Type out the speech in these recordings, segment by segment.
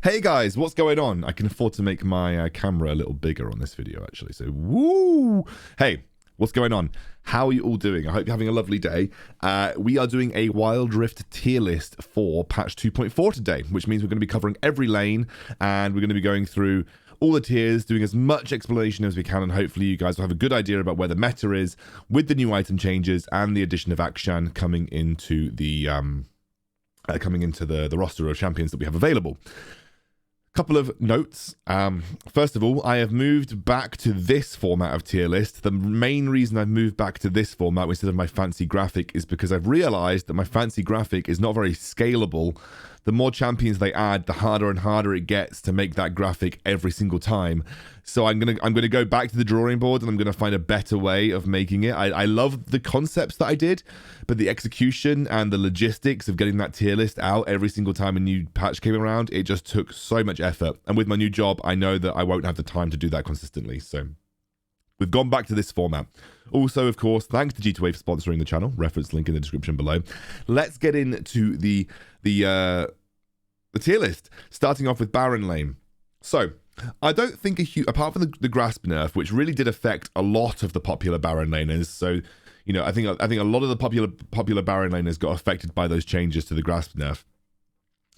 Hey guys, what's going on? I can afford to make my camera a little bigger on this video actually, so woo! Hey, what's going on? How are you all doing? I hope you're having a lovely day. We are doing a Wild Rift tier list for patch 2.4 today, which means we're going to be covering every lane, and we're going to be going through all the tiers, doing as much explanation as we can, and hopefully you guys will have a good idea about where the meta is with the new item changes and the addition of Akshan coming into the roster of champions that we have available. Couple of notes. First of all, I have moved back to this format of tier list. The main reason I've moved back to this format instead of my fancy graphic is because I've realized that my fancy graphic is not very scalable. The more champions they add, the harder and harder it gets to make that graphic every single time. So I'm gonna go back to the drawing board, and I'm gonna find a better way of making it. I love the concepts that I did, but the execution and the logistics of getting that tier list out every single time a new patch came around, it just took so much effort. And with my new job, I know that I won't have the time to do that consistently. So we've gone back to this format. Also, of course, thanks to G2A for sponsoring the channel. Reference link in the description below. Let's get into the tier list, starting off with Baron Lane. So I don't think apart from the grasp nerf, which really did affect a lot of the popular Baron laners. So, you know, I think a lot of the popular Baron laners got affected by those changes to the grasp nerf.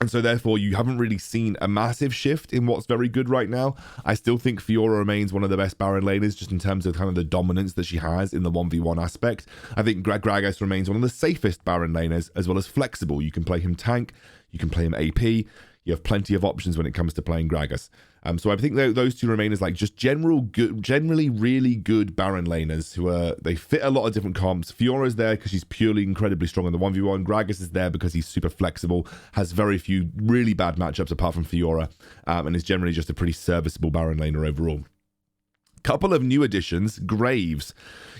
And so therefore you haven't really seen a massive shift in what's very good right now. I still think Fiora remains one of the best Baron laners just in terms of kind of the dominance that she has in the 1v1 aspect. I think Gragas remains one of the safest Baron laners, as well as flexible. You can play him tank, you can play him AP, you have plenty of options when it comes to playing Gragas. So I think those two remain as like just generally really good Baron laners who they fit a lot of different comps. Fiora's there because she's purely incredibly strong in the 1v1. Gragas is there because he's super flexible, has very few really bad matchups apart from Fiora, and is generally just a pretty serviceable Baron laner overall. Couple of new additions. Graves.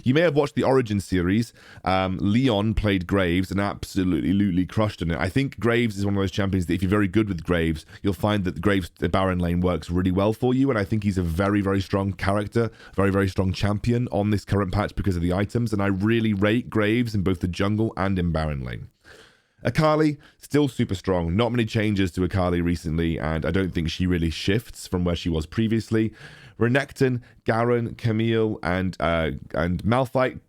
You may have watched the Origin series. Leon played Graves and absolutely crushed in it. I think Graves is one of those champions that if you're very good with Graves, you'll find that the Baron lane works really well for you, and I think he's a very strong character, very strong champion on this current patch because of the items, and I really rate Graves in both the jungle and in Baron lane. Akali, still super strong. Not many changes to Akali recently, and I don't think she really shifts from where she was previously. Renekton, Garen, Camille, and Malphite.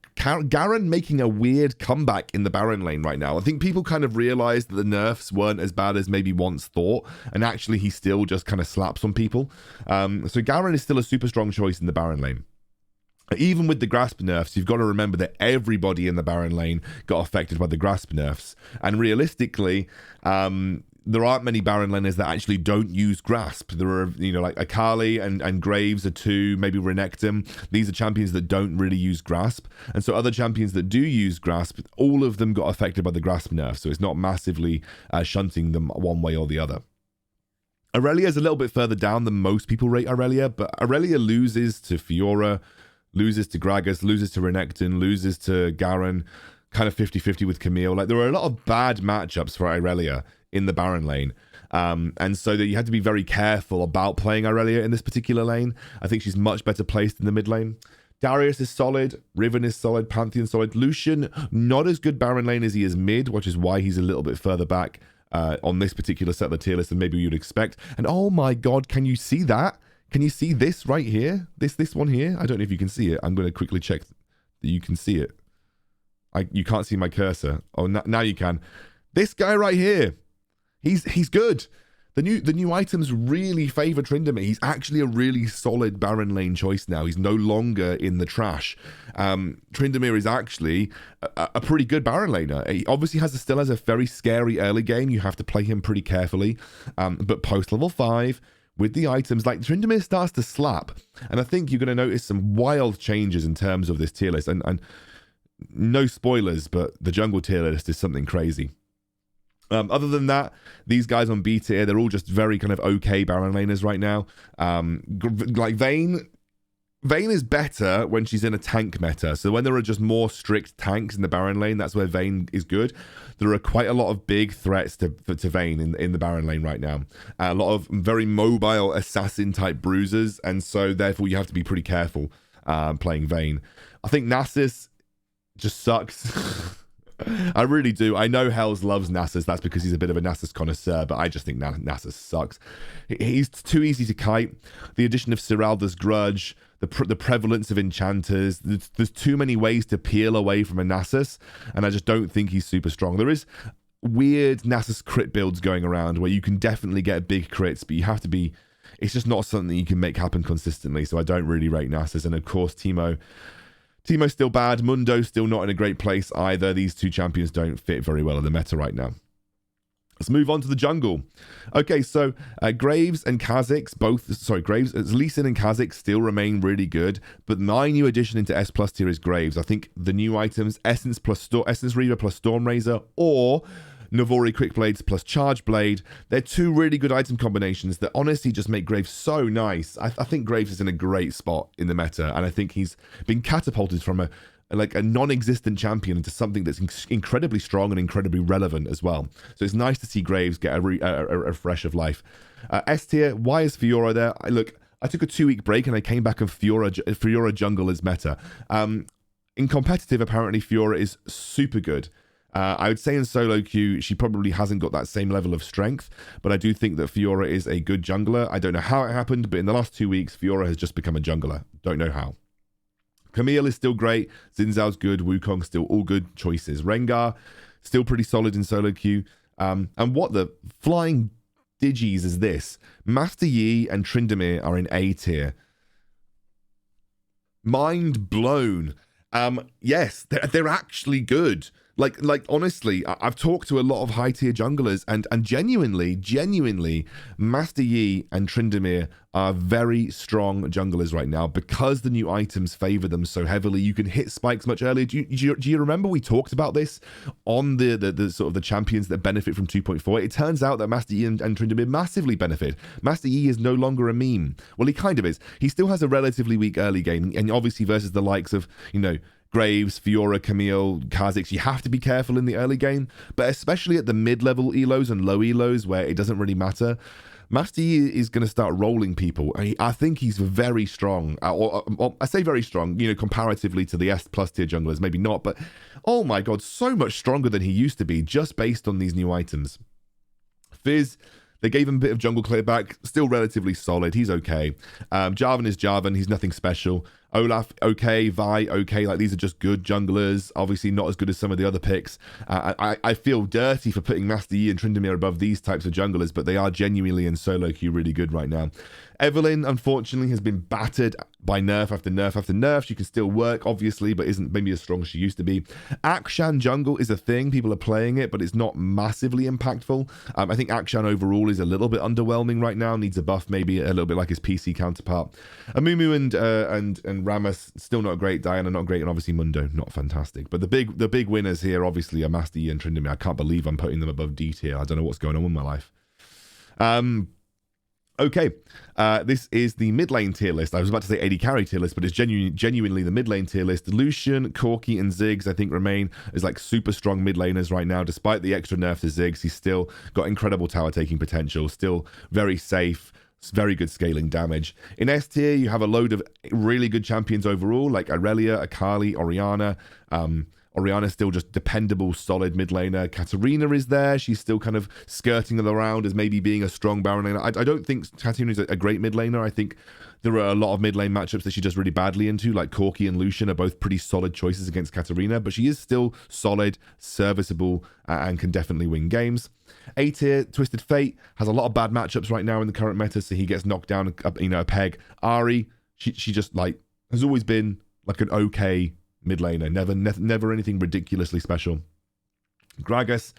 Garen making a weird comeback in the Baron lane right now. I think people kind of realized that the nerfs weren't as bad as maybe once thought, and actually he still just kind of slaps on people. So Garen is still a super strong choice in the Baron lane. Even with the grasp nerfs, you've got to remember that everybody in the Baron lane got affected by the grasp nerfs. And realistically, there aren't many Baron laners that actually don't use grasp. There are, you know, like Akali and Graves are two, maybe Renekton. These are champions that don't really use grasp. And so other champions that do use grasp, all of them got affected by the grasp nerf. So it's not massively shunting them one way or the other. Aurelia is a little bit further down than most people rate Aurelia, but Aurelia loses to Fiora, loses to Gragas, loses to Renekton, loses to Garen, kind of 50-50 with Camille. Like, there are a lot of bad matchups for Aurelia in the Baron lane. And so that you had to be very careful about playing Aurelia in this particular lane. I think she's much better placed in the mid lane. Darius is solid, Riven is solid, Pantheon solid. Lucian, not as good Baron lane as he is mid, which is why he's a little bit further back on this particular set of the tier list than maybe you'd expect. And oh my god, can you see that? Can you see this right here? This one here? I don't know if you can see it. I'm going to quickly check that you can see it. You can't see my cursor. Oh, now you can. This guy right here. He's good. The new items really favor Tryndamere. He's actually a really solid Baron lane choice now. He's no longer in the trash. Tryndamere is actually a pretty good Baron laner. He obviously still has a very scary early game. You have to play him pretty carefully. But post level 5, with the items, like, Tryndamere starts to slap. And I think you're going to notice some wild changes in terms of this tier list. And no spoilers, but the jungle tier list is something crazy. Other than that, these guys on B tier, they're all just very kind of okay Baron laners right now. Like Vayne is better when she's in a tank meta. So when there are just more strict tanks in the Baron lane, that's where Vayne is good. There are quite a lot of big threats to Vayne in the Baron lane right now. A lot of very mobile assassin type bruisers, and so therefore you have to be pretty careful playing Vayne. I think Nasus just sucks. I really do. I know Hells loves Nasus. That's because he's a bit of a Nasus connoisseur, but I just think Nasus sucks. He's too easy to kite. The addition of Siralda's Grudge, the prevalence of enchanters. There's too many ways to peel away from a Nasus, and I just don't think he's super strong. There is weird Nasus crit builds going around where you can definitely get big crits, but you have to be... It's just not something you can make happen consistently, so I don't really rate Nasus. And of course, Teemo's still bad. Mundo's still not in a great place either. These two champions don't fit very well in the meta right now. Let's move on to the jungle. Okay, so Graves and Kha'Zix Lee Sin and Kha'Zix still remain really good, but my new addition into S+ tier is Graves. I think the new items, Essence Reaver plus Storm Razor, or Navori Quick Blades plus Charge Blade, they're two really good item combinations that honestly just make Graves so nice. I think Graves is in a great spot in the meta, and I think he's been catapulted from a non-existent champion into something that's incredibly strong and incredibly relevant as well. So it's nice to see Graves get a refresh of life. S tier, why is Fiora there? I took a 2-week break and I came back and Fiora jungle is meta. In competitive, apparently Fiora is super good. I would say in solo queue, she probably hasn't got that same level of strength, but I do think that Fiora is a good jungler. I don't know how it happened, but in the last 2 weeks, Fiora has just become a jungler. Don't know how. Camille is still great. Xin Zhao's good. Wukong still all good choices. Rengar still pretty solid in solo queue. And what the flying digis is this? Master Yi and Tryndamere are in A tier. Mind blown. Yes, they're actually good. Like honestly, I've talked to a lot of high tier junglers, and genuinely, Master Yi and Tryndamere are very strong junglers right now because the new items favor them so heavily. You can hit spikes much earlier. Do you remember we talked about this on the sort of the champions that benefit from 2.4? It turns out that Master Yi and Tryndamere massively benefit. Master Yi is no longer a meme. Well, he kind of is. He still has a relatively weak early game, and obviously versus the likes of, Graves, Fiora, Camille, Kha'Zix, you have to be careful in the early game, but especially at the mid-level elos and low elos where it doesn't really matter. Master Yi is going to start rolling people. I think he's very strong. Or I say very strong, comparatively to the S+ tier junglers, maybe not, but oh my god, so much stronger than he used to be just based on these new items. Fizz, they gave him a bit of jungle clear back, still relatively solid. He's okay. Jarvan is Jarvan. He's nothing special. Olaf, okay. Vi, okay. These are just good junglers. Obviously not as good as some of the other picks. I feel dirty for putting Master Yi and Tryndamere above these types of junglers, but they are genuinely in solo queue really good right now. Evelynn, unfortunately, has been battered by nerf after nerf after nerf. She can still work, obviously, but isn't maybe as strong as she used to be. Akshan jungle is a thing. People are playing it, but it's not massively impactful. I think Akshan overall is a little bit underwhelming right now. Needs a buff, maybe a little bit like his PC counterpart. Amumu and Rammus, still not great. Diana, not great. And obviously Mundo, not fantastic. But the big winners here, obviously, are Master Yi and Tryndamere. I can't believe I'm putting them above D tier. I don't know what's going on with my life. Okay, this is the mid lane tier list. I was about to say AD carry tier list, but it's genuinely the mid lane tier list. Lucian, Corki, and Ziggs, I think, remain as super strong mid laners right now. Despite the extra nerf to Ziggs, he's still got incredible tower taking potential, still very safe, very good scaling damage. In S tier, you have a load of really good champions overall, like Aurelia, Akali, Orianna. Orianna's still just dependable, solid mid laner. Katarina is there. She's still kind of skirting around as maybe being a strong Baron laner. I don't think Katarina is a great mid laner. I think there are a lot of mid lane matchups that she does really badly into, like Corki and Lucian are both pretty solid choices against Katarina, but she is still solid, serviceable, and can definitely win games. A tier, Twisted Fate, has a lot of bad matchups right now in the current meta, so he gets knocked down a peg. Ari, she just has always been an okay mid laner, never anything ridiculously special. Gragas,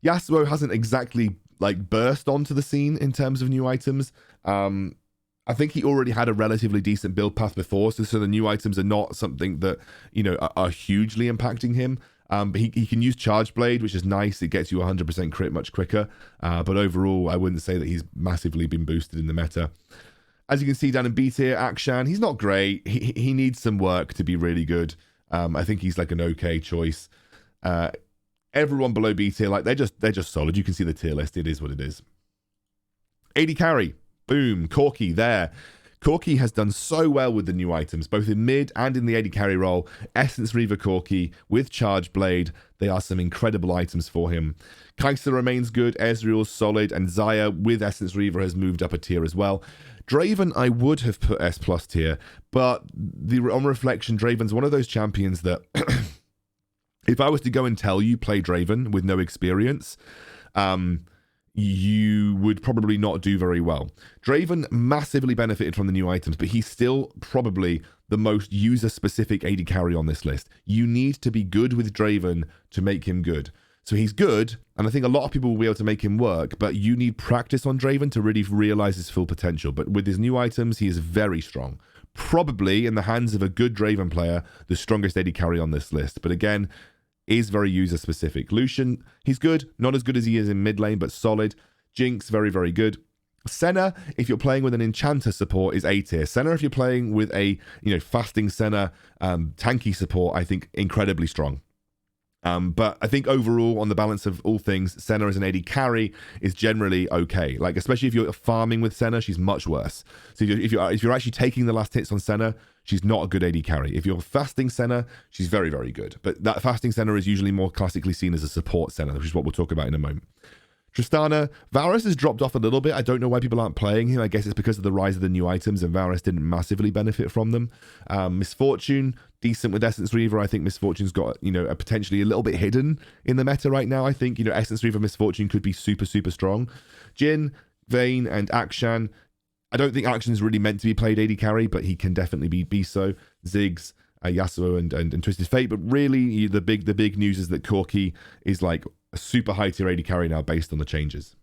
Yasuo hasn't exactly burst onto the scene in terms of new items. I think he already had a relatively decent build path before, so the new items are not something that are hugely impacting him. But he can use Charge Blade, which is nice. It gets you 100% crit much quicker. But overall, I wouldn't say that he's massively been boosted in the meta. As you can see down in B tier, Akshan, he's not great. He needs some work to be really good. I think he's an okay choice. Everyone below B tier, they're just solid. You can see the tier list. It is what it is. AD carry, boom, Corki there. Corki has done so well with the new items, both in mid and in the AD carry role. Essence Reaver Corki with Charge Blade, they are some incredible items for him. Kai'Sa remains good, Ezreal's solid, and Xayah with Essence Reaver has moved up a tier as well. Draven, I would have put S+ tier, but on reflection, Draven's one of those champions that if I was to go and tell you play Draven with no experience, you would probably not do very well. Draven massively benefited from the new items, but he's still probably the most user-specific AD carry on this list. You need to be good with Draven to make him good. So he's good, and I think a lot of people will be able to make him work, but you need practice on Draven to really realize his full potential. But with his new items, he is very strong. Probably, in the hands of a good Draven player, the strongest AD carry on this list. But again, is very user-specific. Lucian, he's good. Not as good as he is in mid lane, but solid. Jinx, very, very good. Senna, if you're playing with an Enchanter support, is A tier. Senna, if you're playing with a fasting Senna tanky support, I think incredibly strong. But I think overall, on the balance of all things, Senna as an AD carry is generally okay. Like, especially if you're farming with Senna, she's much worse. So if you're actually taking the last hits on Senna, she's not a good AD carry. If you're fasting Senna, she's very, very good. But that fasting Senna is usually more classically seen as a support Senna, which is what we'll talk about in a moment. Tristana, Varus has dropped off a little bit. I don't know why people aren't playing him. I guess it's because of the rise of the new items, and Varus didn't massively benefit from them. Misfortune, decent with Essence Reaver. I think Misfortune's got, a potentially a little bit hidden in the meta right now. I think, Essence Reaver Misfortune could be super, super strong. Jhin, Vayne, and Akshan. I don't think Akshan's really meant to be played AD carry, but he can definitely be so. Ziggs, Yasuo, and Twisted Fate. But really, the big news is that Corki is like a super high tier AD carry now based on the changes.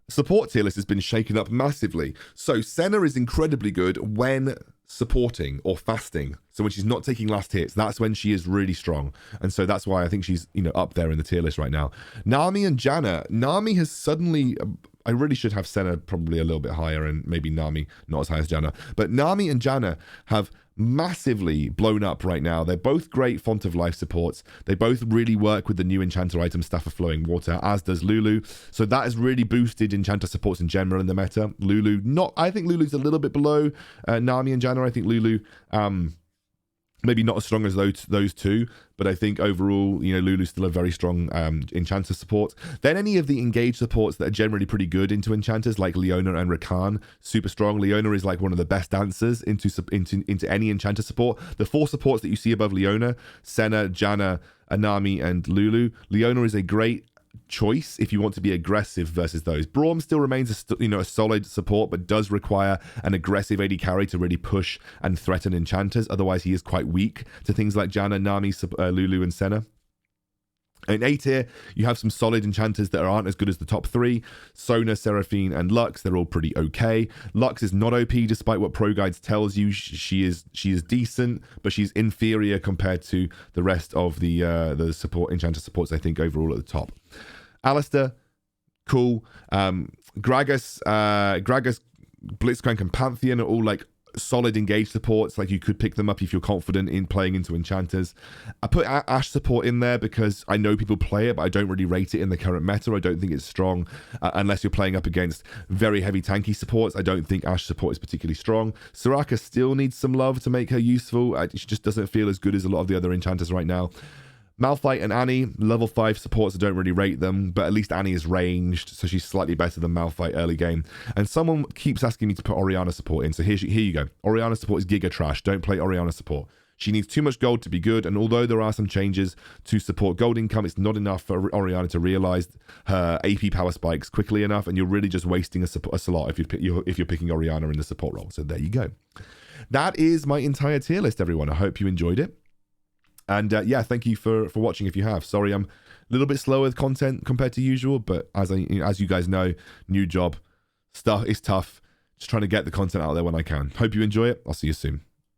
Support tier list has been shaken up massively. So Senna is incredibly good when supporting or fasting. So when she's not taking last hits, that's when she is really strong. And so that's why I think she's, up there in the tier list right now. Nami and Janna. Nami has suddenly... I really should have Senna probably a little bit higher and maybe Nami not as high as Janna. But Nami and Janna have massively blown up right now. They're both great Font of Life supports. They both really work with the new Enchanter item, Staff of Flowing Water, as does Lulu. So that has really boosted Enchanter supports in general in the meta. I think Lulu's a little bit below Nami and Janna. I think Lulu... maybe not as strong as those two, but I think overall, Lulu's still a very strong Enchanter support. Then any of the engaged supports that are generally pretty good into Enchanters, like Leona and Rakan, super strong. Leona is like one of the best dancers into any Enchanter support. The 4 supports that you see above Leona, Senna, Janna, Nami, and Lulu. Leona is a great choice if you want to be aggressive versus those. Braum still remains a solid support, but does require an aggressive AD carry to really push and threaten Enchanters. Otherwise, he is quite weak to things like Janna, Nami, Lulu, and Senna. In A tier, you have some solid Enchanters that aren't as good as the top 3. Sona, Seraphine, and Lux, they're all pretty okay. Lux is not OP despite what Pro Guides tells you. She is decent, but she's inferior compared to the rest of the Enchanter supports, I think, overall at the top. Alistair, cool. Gragas, Blitzcrank, and Pantheon are all like solid engaged supports. Like, you could pick them up if you're confident in playing into Enchanters. I put Ashe support in there because I know people play it, but I don't really rate it in the current meta. I don't think it's strong unless you're playing up against very heavy tanky supports. I don't think Ashe support is particularly strong. Soraka still needs some love to make her useful. She just doesn't feel as good as a lot of the other Enchanters right now. Malphite and Annie, level 5 supports, I don't really rate them, but at least Annie is ranged, so she's slightly better than Malphite early game. And someone keeps asking me to put Orianna support in, so here you go. Orianna support is giga trash. Don't play Orianna support. She needs too much gold to be good, and although there are some changes to support gold income, it's not enough for Orianna to realize her AP power spikes quickly enough, and you're really just wasting a slot if you're picking Orianna in the support role. So there you go. That is my entire tier list, everyone. I hope you enjoyed it. And yeah, thank you for watching if you have. Sorry, I'm a little bit slower with content compared to usual, but as you guys know, new job, stuff is tough. Just trying to get the content out there when I can. Hope you enjoy it. I'll see you soon.